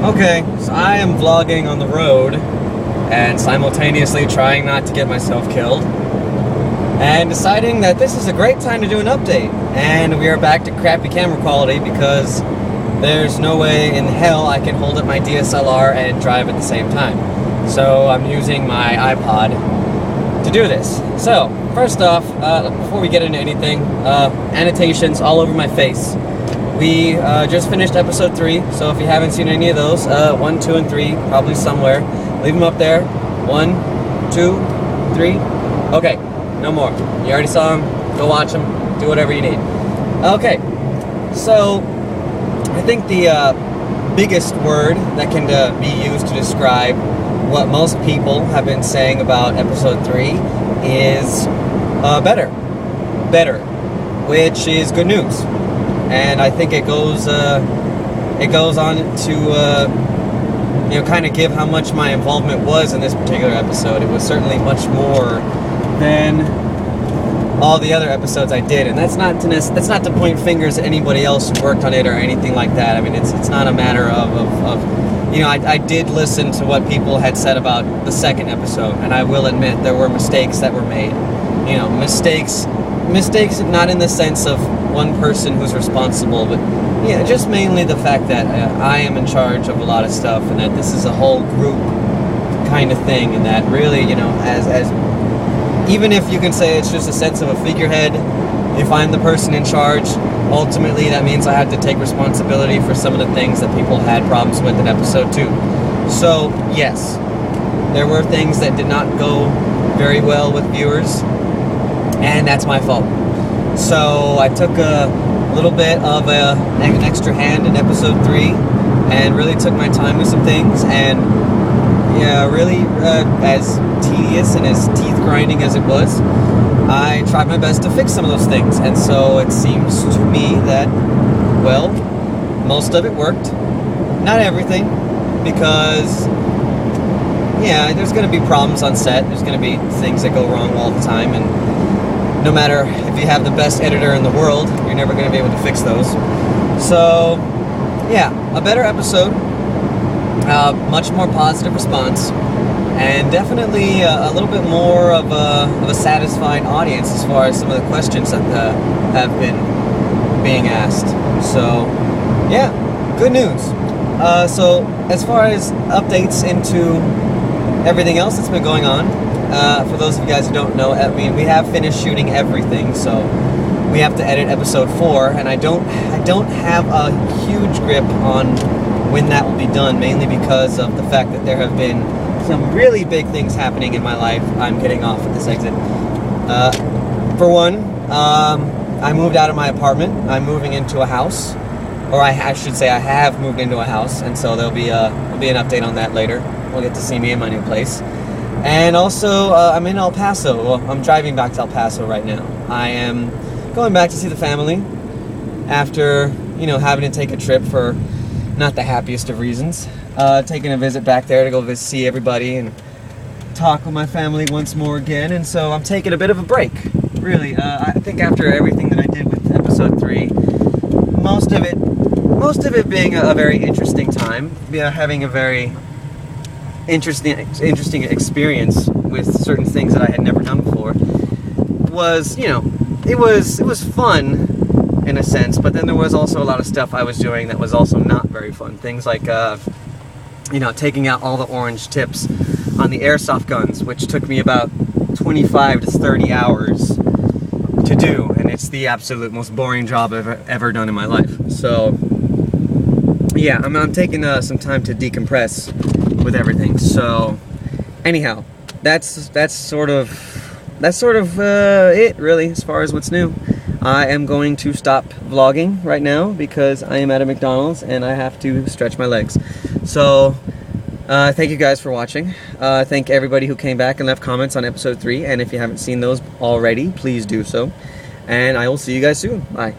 Okay, so I am vlogging on the road and simultaneously trying not to get myself killed and deciding that this is a great time to do an update. And we are back to crappy camera quality because there's no way in hell I can hold up my DSLR and drive at the same time. So I'm using my iPod to do this. So, first off, before we get into anything, annotations all over my face. We just finished episode 3, so if you haven't seen any of those, 1, 2, and 3, probably somewhere, leave them up there. 1, 2, 3. Okay, no more. You already saw them. Go watch them. Do whatever you need. Okay, so I think the biggest word that can be used to describe what most people have been saying about episode 3 is better. Better, which is good news. And I think it goes on to kind of give how much my involvement was in this particular episode. It was certainly much more than all the other episodes I did, and that's not to point fingers at anybody else who worked on it or anything like that. I mean, it's not a matter of I did listen to what people had said about the second episode, and I will admit there were mistakes that were made. Mistakes not in the sense of one person who's responsible, but just mainly the fact that I am in charge of a lot of stuff, and that this is a whole group kind of thing, and that really, as even if you can say it's just a sense of a figurehead, if I'm the person in charge, ultimately that means I have to take responsibility for some of the things that people had problems with in episode 2. So, yes, there were things that did not go very well with viewers, and that's my fault. So I took a little bit of an extra hand in episode 3 and really took my time with some things, and really as tedious and as teeth grinding as it was, I tried my best to fix some of those things. And so it seems to me that, well, most of it worked. Not everything, because there's going to be problems on set. There's going to be things that go wrong all the time, and no matter if you have the best editor in the world, you're never going to be able to fix those. So, a better episode, much more positive response, and definitely a little bit more of a satisfied audience as far as some of the questions that have been being asked. So, good news. So, as far as updates into everything else that's been going on, for those of you guys who don't know, we have finished shooting everything, so we have to edit episode 4, and I don't have a huge grip on when that will be done, mainly because of the fact that there have been some really big things happening in my life. I'm getting off at this exit. For one, I moved out of my apartment. I'm moving into a house, or I should say I have moved into a house, and so there'll be an update on that later. We'll get to see me in my new place. And also, I'm in El Paso. Well, I'm driving back to El Paso right now. I am going back to see the family after, having to take a trip for not the happiest of reasons. Taking a visit back there to go see everybody and talk with my family once more again. And so I'm taking a bit of a break, really. I think after everything that I did with episode 3, most of it being a very interesting time, having a very interesting experience with certain things that I had never done before, was, it was fun in a sense, but then there was also a lot of stuff I was doing that was also not very fun. Things like, taking out all the orange tips on the airsoft guns, which took me about 25 to 30 hours to do, and it's the absolute most boring job I've ever done in my life. So, I'm taking some time to decompress with everything. So, anyhow, that's sort of it, really, as far as what's new. I am going to stop vlogging right now because I am at a McDonald's and I have to stretch my legs. So, thank you guys for watching. Thank everybody who came back and left comments on episode 3, and if you haven't seen those already, please do so. And I will see you guys soon. Bye.